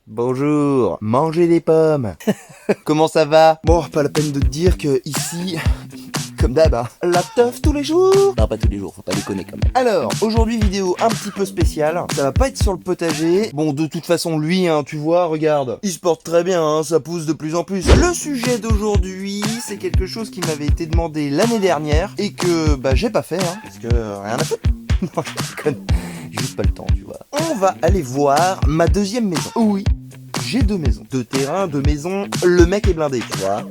Bonjour, mangez des pommes. Comment ça va? Bon, pas la peine de te dire que ici, comme d'hab, hein, la teuf tous les jours. Non, pas tous les jours, faut pas déconner quand même. Alors, aujourd'hui vidéo un petit peu spéciale. Ça va pas être sur le potager. Bon, de toute façon, lui, hein, tu vois, regarde, il se porte très bien, hein, ça pousse de plus en plus. Le sujet d'aujourd'hui, c'est quelque chose qui m'avait été demandé l'année dernière et que, j'ai pas fait, hein, parce que rien à foutre. Non, je déconne. Juste pas le temps, tu vois. On va aller voir ma deuxième maison. Oui, j'ai deux maisons. Deux terrains, deux maisons. Le mec est blindé, tu vois.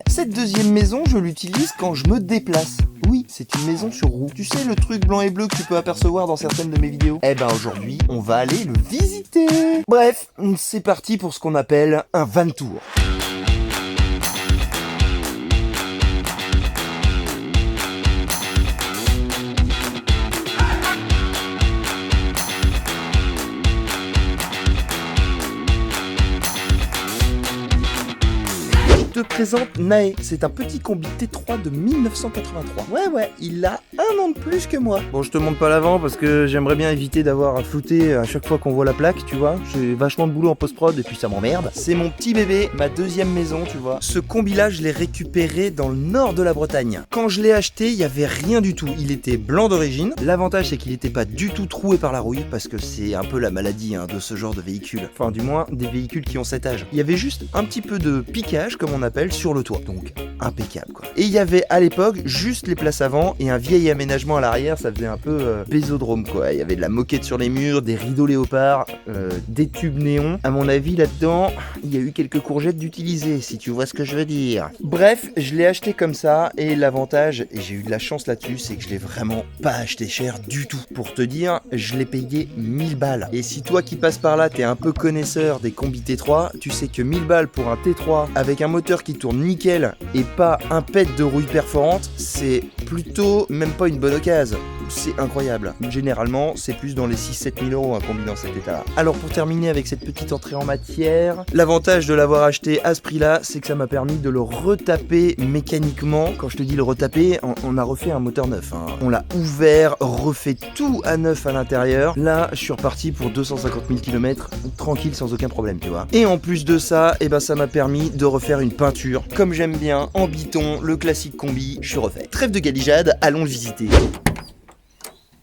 Cette deuxième maison, je l'utilise quand je me déplace. Oui, c'est une maison sur roue. Tu sais, le truc blanc et bleu que tu peux apercevoir dans certaines de mes vidéos? Eh ben aujourd'hui, on va aller le visiter. Bref, c'est parti pour ce qu'on appelle un van tour. Je te présente Nae, c'est un petit combi T3 de 1983. Ouais, il a un an de plus que moi. Bon, je te montre pas l'avant parce que j'aimerais bien éviter d'avoir à flouter à chaque fois qu'on voit la plaque, tu vois. J'ai vachement de boulot en post-prod et puis ça m'emmerde. C'est mon petit bébé, ma deuxième maison, tu vois. Ce combi-là, je l'ai récupéré dans le nord de la Bretagne. Quand je l'ai acheté, il y avait rien du tout. Il était blanc d'origine. L'avantage, c'est qu'il était pas du tout troué par la rouille parce que c'est un peu la maladie de ce genre de véhicule. Enfin, du moins, des véhicules qui ont cet âge. Il y avait juste un petit peu de piquage, comme on appelle, sur le toit. Donc, impeccable, quoi. Et il y avait, à l'époque, juste les places avant et un vieil aménagement à l'arrière. Ça faisait un peu bésodrome, quoi. Il y avait de la moquette sur les murs, des rideaux léopard, des tubes néons. À mon avis, là-dedans, il y a eu quelques courgettes d'utiliser, si tu vois ce que je veux dire. Bref, je l'ai acheté comme ça et l'avantage, et j'ai eu de la chance là-dessus, c'est que je l'ai vraiment pas acheté cher du tout. Pour te dire, je l'ai payé 1000 balles. Et si toi qui passes par là, t'es un peu connaisseur des combis T3, tu sais que 1000 balles pour un T3 avec un moteur qui tourne nickel et pas un pet de rouille perforante, c'est plutôt même pas une bonne occasion. C'est incroyable. Généralement, c'est plus dans les 6-7 000 euros un combi dans cet état-là. Alors pour terminer avec cette petite entrée en matière, l'avantage de l'avoir acheté à ce prix-là, c'est que ça m'a permis de le retaper mécaniquement. Quand je te dis le retaper, on a refait un moteur neuf. On l'a ouvert, refait tout à neuf à l'intérieur. Là, je suis reparti pour 250 000 km, tranquille, sans aucun problème, tu vois. Et en plus de ça, ça m'a permis de refaire une peinture, comme j'aime bien, en biton, le classique combi, je suis refait. Trêve de galijade, allons le visiter.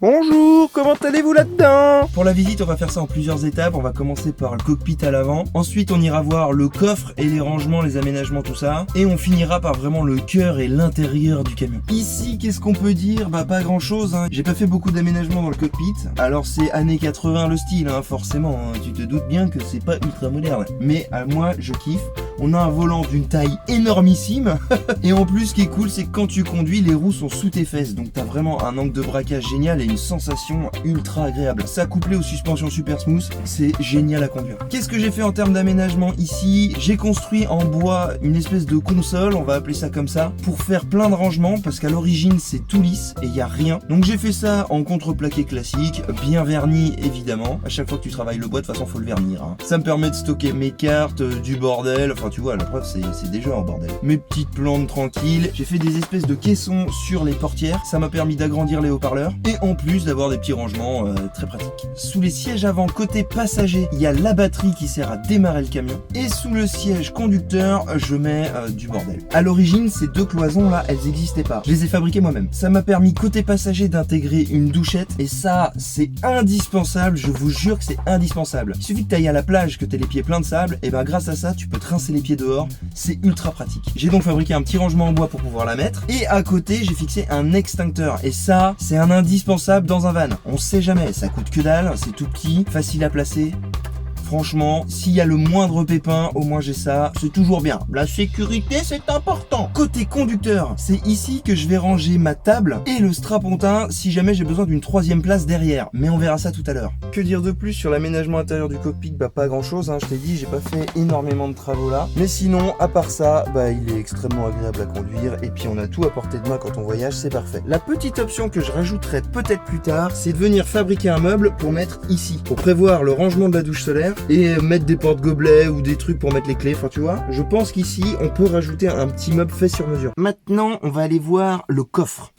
Bonjour, comment allez-vous là-dedans? Pour la visite, on va faire ça en plusieurs étapes. On va commencer par le cockpit à l'avant. Ensuite, on ira voir le coffre et les rangements, les aménagements, tout ça. Et on finira par vraiment le cœur et l'intérieur du camion. Ici, qu'est-ce qu'on peut dire? Pas grand-chose. J'ai pas fait beaucoup d'aménagements dans le cockpit. Alors, c'est années 80 le style, forcément. Tu te doutes bien que c'est pas ultra moderne. Mais moi, je kiffe. On a un volant d'une taille énormissime. Et en plus, ce qui est cool, c'est que quand tu conduis, les roues sont sous tes fesses. Donc, t'as vraiment un angle de braquage génial et une sensation ultra agréable. Ça couplé aux suspensions super smooth, c'est génial à conduire. Qu'est-ce que j'ai fait en termes d'aménagement ici? J'ai construit en bois une espèce de console, on va appeler ça comme ça, pour faire plein de rangements, parce qu'à l'origine c'est tout lisse et il n'y a rien. Donc j'ai fait ça en contreplaqué classique, bien verni évidemment. À chaque fois que tu travailles le bois, de toute façon faut le vernir. Ça me permet de stocker mes cartes, du bordel, enfin tu vois, la preuve c'est déjà un bordel. Mes petites plantes tranquilles. J'ai fait des espèces de caissons sur les portières, ça m'a permis d'agrandir les haut-parleurs. Et en plus d'avoir des petits rangements très pratiques. Sous les sièges avant côté passager, il y a la batterie qui sert à démarrer le camion. Et sous le siège conducteur, je mets du bordel. À l'origine, ces deux cloisons là, elles n'existaient pas. Je les ai fabriquées moi-même. Ça m'a permis côté passager d'intégrer une douchette. Et ça, c'est indispensable. Je vous jure que c'est indispensable. Il suffit que tu ailles à la plage, que tu aies les pieds pleins de sable. Et grâce à ça, tu peux te rincer les pieds dehors. C'est ultra pratique. J'ai donc fabriqué un petit rangement en bois pour pouvoir la mettre. Et à côté, j'ai fixé un extincteur. Et ça, c'est un indispensable dans un van. On sait jamais, ça coûte que dalle, c'est tout petit, facile à placer. Franchement, s'il y a le moindre pépin, au moins j'ai ça, c'est toujours bien. La sécurité, c'est important. Côté conducteur, c'est ici que je vais ranger ma table et le strapontin si jamais j'ai besoin d'une troisième place derrière. Mais on verra ça tout à l'heure. Que dire de plus sur l'aménagement intérieur du cockpit? Pas grand chose, je t'ai dit, j'ai pas fait énormément de travaux là. Mais sinon, à part ça, il est extrêmement agréable à conduire et puis on a tout à portée de main quand on voyage, c'est parfait. La petite option que je rajouterai peut-être plus tard, c'est de venir fabriquer un meuble pour mettre ici. Pour prévoir le rangement de la douche solaire et mettre des porte-gobelets ou des trucs pour mettre les clés, enfin tu vois. Je pense qu'ici, on peut rajouter un petit meuble fait sur mesure. Maintenant, on va aller voir le coffre.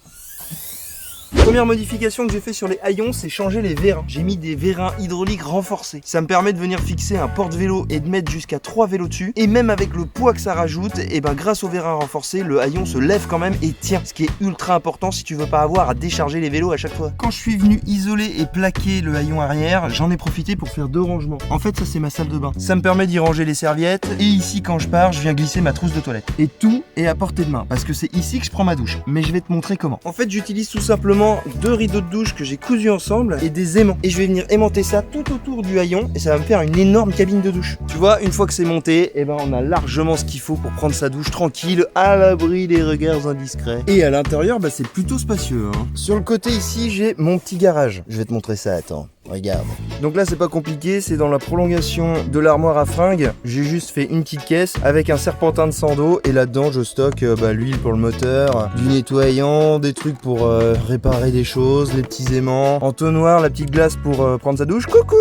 Première modification que j'ai fait sur les haillons, c'est changer les vérins. J'ai mis des vérins hydrauliques renforcés. Ça me permet de venir fixer un porte-vélo et de mettre jusqu'à 3 vélos dessus. Et même avec le poids que ça rajoute, et ben grâce aux vérins renforcés, le haillon se lève quand même et tient. Ce qui est ultra important si tu veux pas avoir à décharger les vélos à chaque fois. Quand je suis venu isoler et plaquer le haillon arrière, j'en ai profité pour faire 2 rangements. En fait, ça c'est ma salle de bain. Ça me permet d'y ranger les serviettes. Et ici, quand je pars, je viens glisser ma trousse de toilette. Et tout est à portée de main parce que c'est ici que je prends ma douche. Mais je vais te montrer comment. En fait, j'utilise tout simplement 2 rideaux de douche que j'ai cousus ensemble et des aimants. Et je vais venir aimanter ça tout autour du haillon et ça va me faire une énorme cabine de douche. Tu vois, une fois que c'est monté, eh ben on a largement ce qu'il faut pour prendre sa douche tranquille, à l'abri des regards indiscrets. Et à l'intérieur, bah, c'est plutôt spacieux, hein. Sur le côté ici, j'ai mon petit garage. Je vais te montrer ça, attends. Regarde. Donc là c'est pas compliqué, c'est dans la prolongation de l'armoire à fringues. J'ai juste fait une petite caisse avec un serpentin de sando et là-dedans je stocke l'huile pour le moteur, du nettoyant, des trucs pour réparer des choses, les petits aimants, entonnoir, la petite glace pour prendre sa douche. Coucou!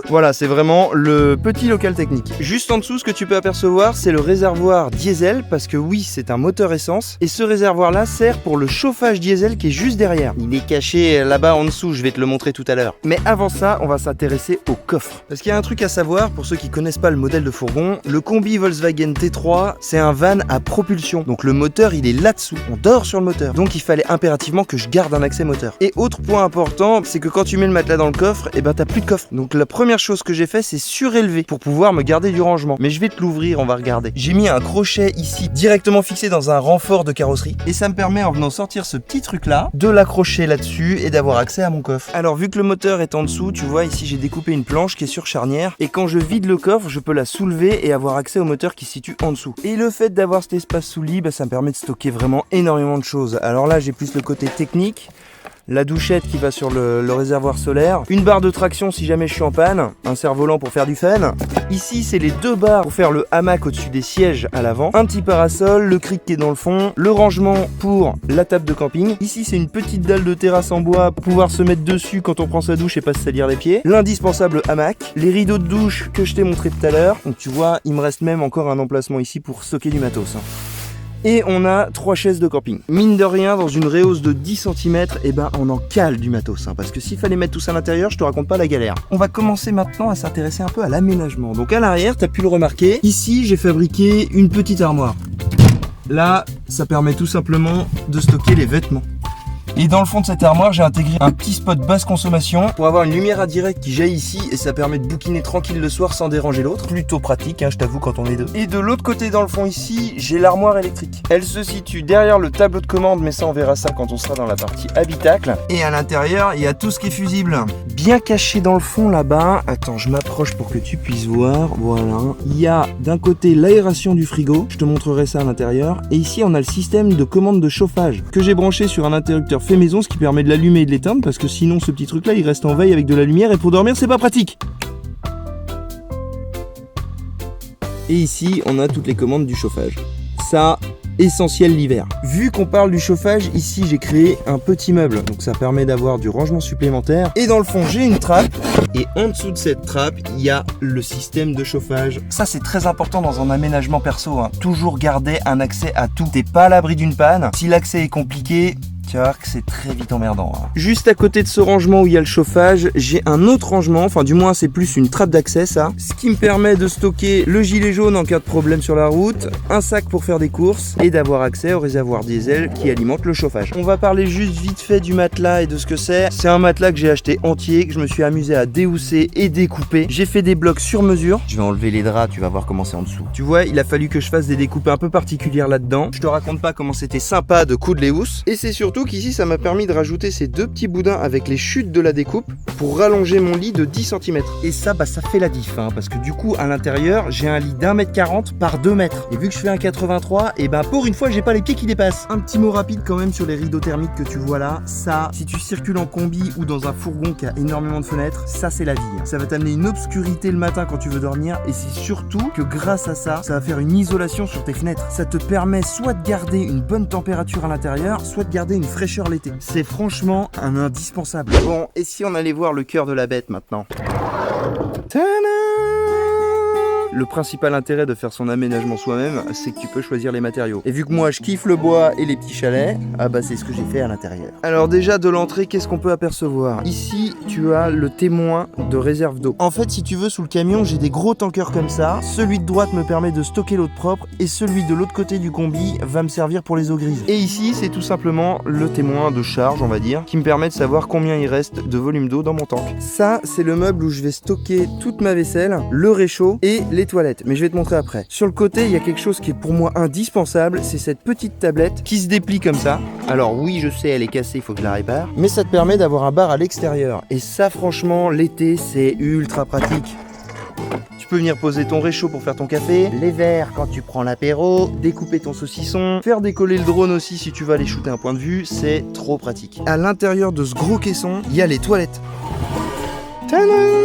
Voilà, c'est vraiment le petit local technique. Juste en dessous, ce que tu peux apercevoir, c'est le réservoir diesel parce que oui, c'est un moteur essence et ce réservoir-là sert pour le chauffage diesel qui est juste derrière. Il est caché là-bas en dessous, je vais te le montrer tout à l'heure. Mais avant ça, on va s'intéresser au coffre. Parce qu'il y a un truc à savoir, pour ceux qui connaissent pas le modèle de fourgon, le combi Volkswagen T3, c'est un van à propulsion. Donc le moteur, il est là-dessous. On dort sur le moteur. Donc il fallait impérativement que je garde un accès moteur. Et autre point important, c'est que quand tu mets le matelas dans le coffre, et ben t'as plus de coffre. Donc la première chose que j'ai fait, c'est surélever pour pouvoir me garder du rangement. Mais je vais te l'ouvrir, on va regarder. J'ai mis un crochet ici, directement fixé dans un renfort de carrosserie. Et ça me permet, en venant sortir ce petit truc-là, de l'accrocher là-dessus et d'avoir accès à mon coffre. Alors vu que le moteur est en dessous, tu vois ici j'ai découpé une planche qui est sur charnière et quand je vide le coffre je peux la soulever et avoir accès au moteur qui se situe en dessous. Et le fait d'avoir cet espace sous lit, ça me permet de stocker vraiment énormément de choses. Alors là j'ai plus le côté technique, la douchette qui va sur le réservoir solaire, une barre de traction si jamais je suis en panne, un cerf-volant pour faire du fun. Ici c'est les 2 barres pour faire le hamac au-dessus des sièges à l'avant, un petit parasol, le cric qui est dans le fond, le rangement pour la table de camping. Ici c'est une petite dalle de terrasse en bois pour pouvoir se mettre dessus quand on prend sa douche et pas se salir les pieds, l'indispensable hamac, les rideaux de douche que je t'ai montré tout à l'heure. Donc tu vois, il me reste même encore un emplacement ici pour stocker du matos. Et on a 3 chaises de camping. Mine de rien, dans une réhausse de 10 cm, et ben on en cale du matos. Parce que s'il fallait mettre tout ça à l'intérieur, je te raconte pas la galère. On va commencer maintenant à s'intéresser un peu à l'aménagement. Donc à l'arrière, t'as pu le remarquer, ici j'ai fabriqué une petite armoire. Là, ça permet tout simplement de stocker les vêtements. Et dans le fond de cette armoire, j'ai intégré un petit spot basse consommation pour avoir une lumière indirecte qui jaillit ici et ça permet de bouquiner tranquille le soir sans déranger l'autre. Plutôt pratique, je t'avoue, quand on est 2. Et de l'autre côté dans le fond ici, j'ai l'armoire électrique. Elle se situe derrière le tableau de commande, mais ça on verra ça quand on sera dans la partie habitacle. Et à l'intérieur, il y a tout ce qui est fusible. Bien caché dans le fond là-bas, attends, je m'approche pour que tu puisses voir, voilà. Il y a d'un côté l'aération du frigo, je te montrerai ça à l'intérieur. Et ici on a le système de commande de chauffage que j'ai branché sur un interrupteur fait maison, ce qui permet de l'allumer et de l'éteindre parce que sinon ce petit truc là il reste en veille avec de la lumière et pour dormir c'est pas pratique. Et ici on a toutes les commandes du chauffage. Ça, essentiel l'hiver. Vu qu'on parle du chauffage, ici j'ai créé un petit meuble, donc ça permet d'avoir du rangement supplémentaire. Et dans le fond j'ai une trappe, et en dessous de cette trappe, il y a le système de chauffage. Ça c'est très important dans un aménagement perso, toujours garder un accès à tout. T'es pas à l'abri d'une panne, si l'accès est compliqué, tu vas voir que c'est très vite emmerdant. Juste à côté de ce rangement où il y a le chauffage, j'ai un autre rangement, enfin du moins c'est plus une trappe d'accès ça, ce qui me permet de stocker le gilet jaune en cas de problème sur la route, un sac pour faire des courses et d'avoir accès au réservoir diesel qui alimente le chauffage. On va parler juste vite fait du matelas et de ce que c'est. C'est un matelas que j'ai acheté entier, que je me suis amusé à déhousser et découper. J'ai fait des blocs sur mesure. Je vais enlever les draps, tu vas voir comment c'est en dessous. Tu vois, il a fallu que je fasse des découpes un peu particulières là-dedans. Je te raconte pas comment c'était sympa de coudre les housses. Et c'est surtout qu'ici ça m'a permis de rajouter ces 2 petits boudins avec les chutes de la découpe pour rallonger mon lit de 10 cm. Et ça, ça fait la diff, parce que du coup à l'intérieur j'ai un lit d'1,40 m par 2 mètres. Et vu que je fais un 83, et pour une fois j'ai pas les pieds qui dépassent. Un petit mot rapide quand même sur les rideaux thermiques que tu vois là. Ça, si tu circules en combi ou dans un fourgon qui a énormément de fenêtres, ça c'est la vie. Ça va t'amener une obscurité le matin quand tu veux dormir et c'est surtout que grâce à ça, ça va faire une isolation sur tes fenêtres. Ça te permet soit de garder une bonne température à l'intérieur, soit de garder une fraîcheur l'été. C'est franchement un indispensable. Bon, et si on allait voir le cœur de la bête maintenant? Tadam! le principal intérêt de faire son aménagement soi-même, c'est que tu peux choisir les matériaux. Et vu que moi je kiffe le bois et les petits chalets, ah bah c'est ce que j'ai fait à l'intérieur. Alors déjà de l'entrée, qu'est-ce qu'on peut apercevoir? Ici, tu as le témoin de réserve d'eau. En fait, si tu veux, sous le camion, j'ai des gros tankers comme ça. Celui de droite me permet de stocker l'eau propre et celui de l'autre côté du combi va me servir pour les eaux grises. Et ici, c'est tout simplement le témoin de charge, on va dire, qui me permet de savoir combien il reste de volume d'eau dans mon tank. Ça, c'est le meuble où je vais stocker toute ma vaisselle, le réchaud et les toilettes. Mais je vais te montrer après. Sur le côté, il y a quelque chose qui est pour moi indispensable, c'est cette petite tablette qui se déplie comme ça. Alors oui, je sais, elle est cassée, il faut que je la répare. Mais ça te permet d'avoir un bar à l'extérieur. Et ça, franchement, l'été, c'est ultra pratique. Tu peux venir poser ton réchaud pour faire ton café, les verres quand tu prends l'apéro, découper ton saucisson, faire décoller le drone aussi si tu vas aller shooter un point de vue, c'est trop pratique. À l'intérieur de ce gros caisson, il y a les toilettes. Tadam!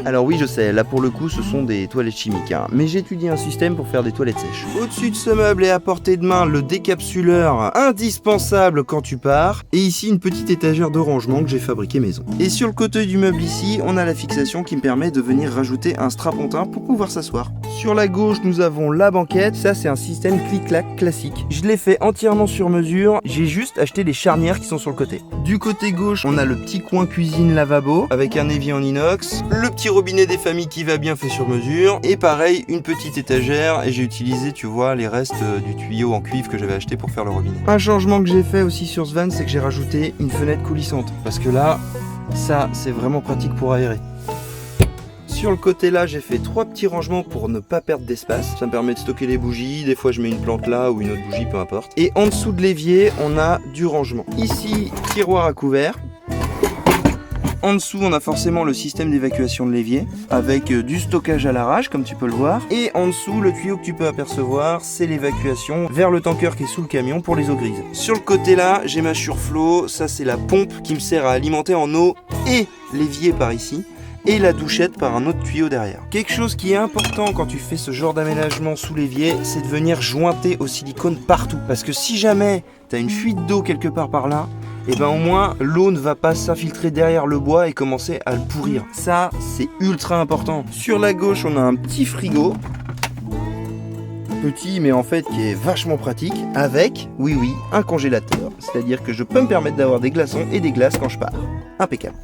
Alors oui, je sais, là pour le coup, ce sont des toilettes chimiques, hein, mais j'ai étudié un système pour faire des toilettes sèches. Au-dessus de ce meuble est à portée de main le décapsuleur indispensable quand tu pars, et ici une petite étagère de rangement que j'ai fabriquée maison. Et sur le côté du meuble ici, on a la fixation qui me permet de venir rajouter un strapontin pour pouvoir s'asseoir. Sur la gauche, nous avons la banquette, ça c'est un système clic-clac classique. Je l'ai fait entièrement sur mesure, j'ai juste acheté les charnières qui sont sur le côté. Du côté gauche, on a le petit coin cuisine lavabo avec un évier en inox, le petit robinet des familles qui va bien fait sur mesure, et pareil, une petite étagère, et j'ai utilisé, tu vois, les restes du tuyau en cuivre que j'avais acheté pour faire le robinet. Un changement que j'ai fait aussi sur ce van, c'est que j'ai rajouté une fenêtre coulissante, parce que là, ça, c'est vraiment pratique pour aérer. Sur le côté là, j'ai fait 3 petits rangements pour ne pas perdre d'espace. Ça me permet de stocker les bougies, des fois je mets une plante là ou une autre bougie, peu importe. Et en dessous de l'évier, on a du rangement. Ici, tiroir à couvert. En dessous, on a forcément le système d'évacuation de l'évier avec du stockage à l'arrache, comme tu peux le voir. Et en dessous, le tuyau que tu peux apercevoir, c'est l'évacuation vers le tanker qui est sous le camion pour les eaux grises. Sur le côté là, j'ai ma Sureflow. Ça, c'est la pompe qui me sert à alimenter en eau et l'évier par ici. Et la douchette par un autre tuyau derrière. Quelque chose qui est important quand tu fais ce genre d'aménagement sous l'évier, c'est de venir jointer au silicone partout. Parce que si jamais tu as une fuite d'eau quelque part par là, et ben au moins l'eau ne va pas s'infiltrer derrière le bois et commencer à le pourrir. Ça, c'est ultra important. Sur la gauche, on a un petit frigo. Petit mais en fait qui est vachement pratique avec, oui, un congélateur. C'est-à-dire que je peux me permettre d'avoir des glaçons et des glaces quand je pars. Impeccable.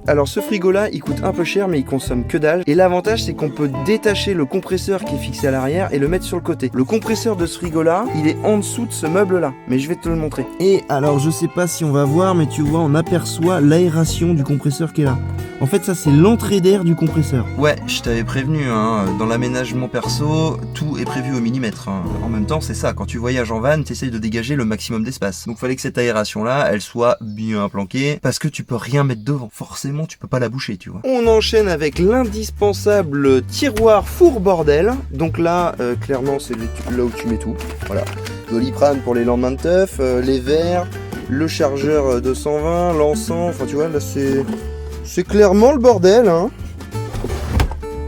Alors ce frigo là il coûte un peu cher mais il consomme que dalle. Et l'avantage c'est qu'on peut détacher le compresseur qui est fixé à l'arrière et le mettre sur le côté. Le compresseur de ce frigo là il est en dessous de ce meuble là. Mais je vais te le montrer. Et alors je sais pas si on va voir mais tu vois on aperçoit l'aération du compresseur qui est là. En fait ça c'est l'entrée d'air du compresseur. Ouais je t'avais prévenu hein, dans l'aménagement perso tout est prévu au millimètre hein. En même temps c'est ça, quand tu voyages en van t'essayes de dégager le maximum d'espace. Donc fallait que cette aération là elle soit bien planquée parce que tu peux rien mettre devant. Forcément tu peux pas la boucher tu vois. On enchaîne avec l'indispensable tiroir four bordel. Donc là clairement c'est là où tu mets tout. Voilà. Doliprane pour les lendemains de teuf, les verres, le chargeur 220, l'encens, enfin tu vois là c'est clairement le bordel hein.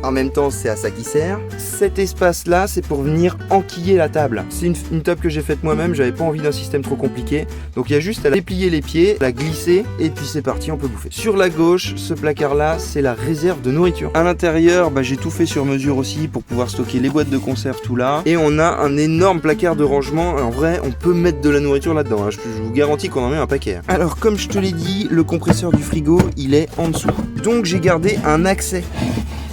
En même temps, c'est à ça qu'il sert. Cet espace-là, c'est pour venir enquiller la table. C'est une table que j'ai faite moi-même, j'avais pas envie d'un système trop compliqué. Donc il y a juste à déplier les pieds, la glisser, et puis c'est parti, on peut bouffer. Sur la gauche, ce placard-là, c'est la réserve de nourriture. À l'intérieur, j'ai tout fait sur mesure aussi pour pouvoir stocker les boîtes de conserve, tout là. Et on a un énorme placard de rangement. En vrai, on peut mettre de la nourriture là-dedans. Hein. Je vous garantis qu'on en met un paquet. Alors, comme je te l'ai dit, le compresseur du frigo, il est en dessous. Donc j'ai gardé un accès.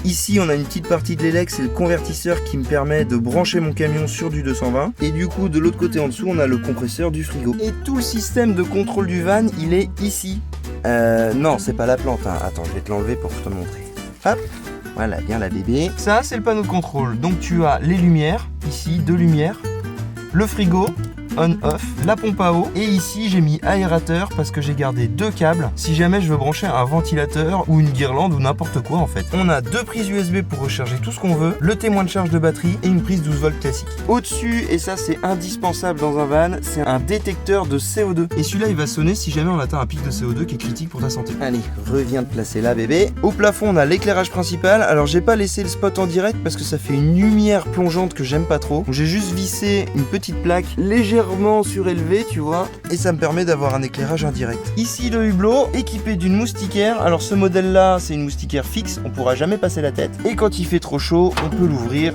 Ici, on a une petite partie de l'élec, c'est le convertisseur qui me permet de brancher mon camion sur du 220. Et du coup, de l'autre côté en dessous, on a le compresseur du frigo. Et tout le système de contrôle du van, il est ici. Non, c'est pas la plante. Hein. Attends, je vais te l'enlever pour te montrer. Hop, voilà, bien la bébé. Ça, c'est le panneau de contrôle. Donc, tu as les lumières, ici, 2 lumières. Le frigo, on-off, la pompe à eau, et ici j'ai mis aérateur parce que j'ai gardé 2 câbles si jamais je veux brancher un ventilateur ou une guirlande ou n'importe quoi en fait. On a 2 prises USB pour recharger tout ce qu'on veut, le témoin de charge de batterie et une prise 12 volts classique. Au-dessus, et ça c'est indispensable dans un van, c'est un détecteur de CO2. Et celui-là il va sonner si jamais on atteint un pic de CO2 qui est critique pour ta santé. Allez, reviens de placer là bébé. Au plafond on a l'éclairage principal, alors j'ai pas laissé le spot en direct parce que ça fait une lumière plongeante que j'aime pas trop. Donc j'ai juste vissé une petite plaque légère légèrement surélevé, tu vois, et ça me permet d'avoir un éclairage indirect. Ici le hublot équipé d'une moustiquaire. Alors ce modèle là, c'est une moustiquaire fixe, on pourra jamais passer la tête. Et quand il fait trop chaud, on peut l'ouvrir.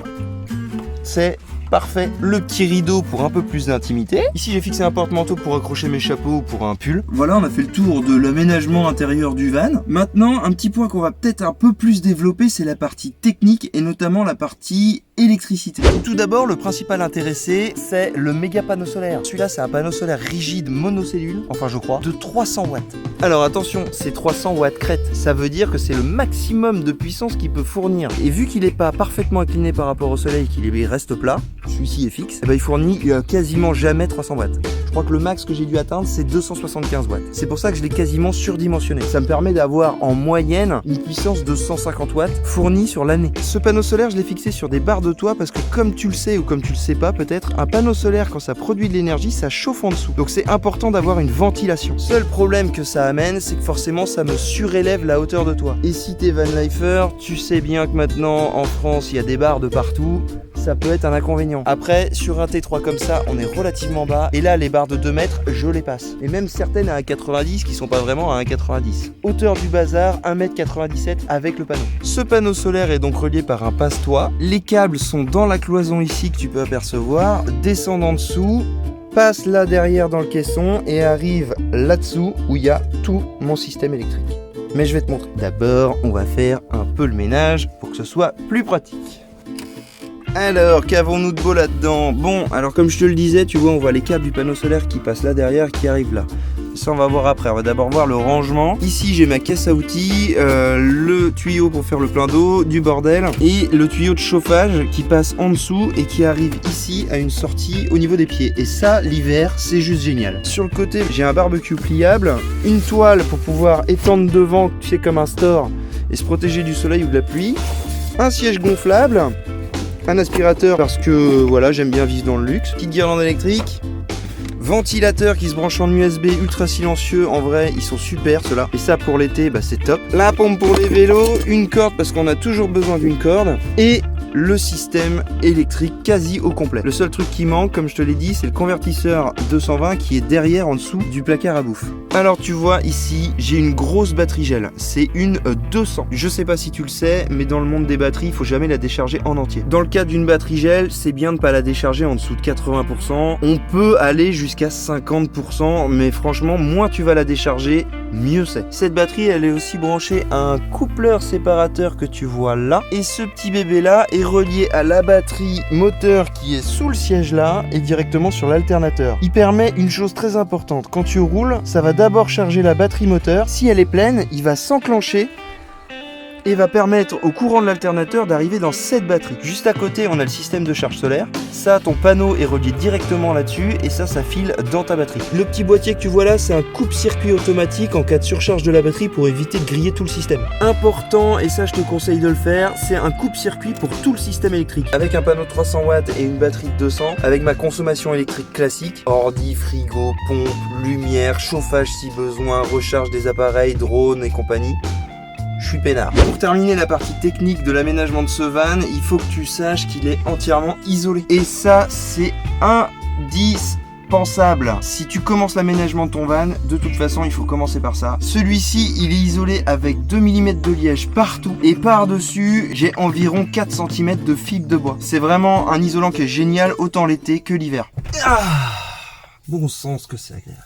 C'est parfait. Le petit rideau pour un peu plus d'intimité. Ici j'ai fixé un porte-manteau pour accrocher mes chapeaux ou pour un pull. Voilà, on a fait le tour de l'aménagement intérieur du van. Maintenant, un petit point qu'on va peut-être un peu plus développer, c'est la partie technique et notamment la partie électricité. Tout d'abord, le principal intéressé, c'est le méga panneau solaire. Celui-là, c'est un panneau solaire rigide monocellule, enfin je crois, de 300 watts. Alors attention, c'est 300 watts crête. Ça veut dire que c'est le maximum de puissance qu'il peut fournir. Et vu qu'il n'est pas parfaitement incliné par rapport au soleil, qu'il reste plat, celui-ci est fixe, et ben il fournit quasiment jamais 300 watts. Je crois que le max que j'ai dû atteindre, c'est 275 watts. C'est pour ça que je l'ai quasiment surdimensionné. Ça me permet d'avoir en moyenne une puissance de 150 watts fournie sur l'année. Ce panneau solaire, je l'ai fixé sur des barres de toit parce que comme tu le sais ou comme tu le sais pas peut-être, un panneau solaire quand ça produit de l'énergie, ça chauffe en dessous. Donc c'est important d'avoir une ventilation. Seul problème que ça amène, c'est que forcément ça me surélève la hauteur de toit. Et si t'es vanlifer, tu sais bien que maintenant en France, il y a des barres de partout. Ça peut être un inconvénient. Après, sur un T3 comme ça, on est relativement bas. Et là, les barres de 2 mètres, je les passe. Et même certaines à 1,90 qui sont pas vraiment à 1,90. Hauteur du bazar, 1,97 m avec le panneau. Ce panneau solaire est donc relié par un passe-toit. Les câbles sont dans la cloison ici que tu peux apercevoir. Descendent en dessous, passe là derrière dans le caisson et arrive là-dessous où il y a tout mon système électrique. Mais je vais te montrer. D'abord, on va faire un peu le ménage pour que ce soit plus pratique. Alors, qu'avons-nous de beau là-dedans? Bon, alors comme je te le disais, tu vois, on voit les câbles du panneau solaire qui passent là derrière, qui arrivent là. Ça, on va voir après. On va d'abord voir le rangement. Ici, j'ai ma caisse à outils, le tuyau pour faire le plein d'eau, du bordel, et le tuyau de chauffage qui passe en dessous et qui arrive ici à une sortie au niveau des pieds. Et ça, l'hiver, c'est juste génial. Sur le côté, j'ai un barbecue pliable, une toile pour pouvoir étendre devant, tu sais, comme un store, et se protéger du soleil ou de la pluie, un siège gonflable, un aspirateur parce que voilà, j'aime bien vivre dans le luxe, petite guirlande électrique, ventilateur qui se branche en USB ultra silencieux, en vrai ils sont super ceux-là, et ça pour l'été bah c'est top. La pompe pour les vélos, une corde parce qu'on a toujours besoin d'une corde, et le système électrique quasi au complet. Le seul truc qui manque, comme je te l'ai dit, c'est le convertisseur 220 qui est derrière en dessous du placard à bouffe. Alors tu vois ici, j'ai une grosse batterie gel, c'est une 200. Je sais pas si tu le sais, mais dans le monde des batteries, il faut jamais la décharger en entier. Dans le cas d'une batterie gel, c'est bien de pas la décharger en dessous de 80%. On peut aller jusqu'à 50%, mais franchement, moins tu vas la décharger, mieux c'est. Cette batterie, elle est aussi branchée à un coupleur séparateur que tu vois là, et ce petit bébé là est relié à la batterie moteur qui est sous le siège là et directement sur l'alternateur. Il permet une chose très importante, quand tu roules, ça va d'abord charger la batterie moteur. Si elle est pleine, il va s'enclencher et va permettre au courant de l'alternateur d'arriver dans cette batterie. Juste à côté, on a le système de charge solaire. Ça, ton panneau est relié directement là-dessus et ça file dans ta batterie. Le petit boîtier que tu vois là, c'est un coupe-circuit automatique en cas de surcharge de la batterie pour éviter de griller tout le système. Important, et ça je te conseille de le faire, c'est un coupe-circuit pour tout le système électrique. Avec un panneau de 300 watts et une batterie de 200, avec ma consommation électrique classique, ordi, frigo, pompe, lumière, chauffage si besoin, recharge des appareils, drones et compagnie. Je suis peinard. Pour terminer la partie technique de l'aménagement de ce van, il faut que tu saches qu'il est entièrement isolé. Et ça, c'est indispensable. Si tu commences l'aménagement de ton van, de toute façon, il faut commencer par ça. Celui-ci, il est isolé avec 2 mm de liège partout. Et par-dessus, j'ai environ 4 cm de fibre de bois. C'est vraiment un isolant qui est génial, autant l'été que l'hiver. Bon sens que c'est agréable.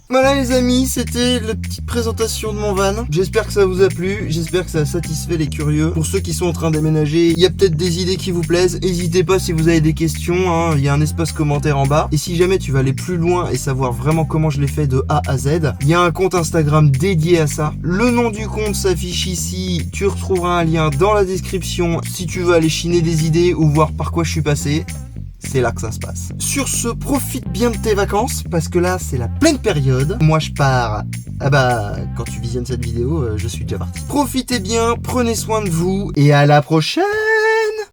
Voilà les amis, c'était la petite présentation de mon van. J'espère que ça vous a plu, j'espère que ça a satisfait les curieux. Pour ceux qui sont en train d'aménager, il y a peut-être des idées qui vous plaisent. N'hésitez pas si vous avez des questions, hein. Il y a un espace commentaire en bas. Et si jamais tu veux aller plus loin et savoir vraiment comment je l'ai fait de A à Z, il y a un compte Instagram dédié à ça. Le nom du compte s'affiche ici, tu retrouveras un lien dans la description si tu veux aller chiner des idées ou voir par quoi je suis passé. C'est là que ça se passe. Sur ce, profite bien de tes vacances, parce que là, c'est la pleine période. Moi, je pars... Ah bah, quand tu visionnes cette vidéo, je suis déjà parti. Profitez bien, prenez soin de vous, et à la prochaine!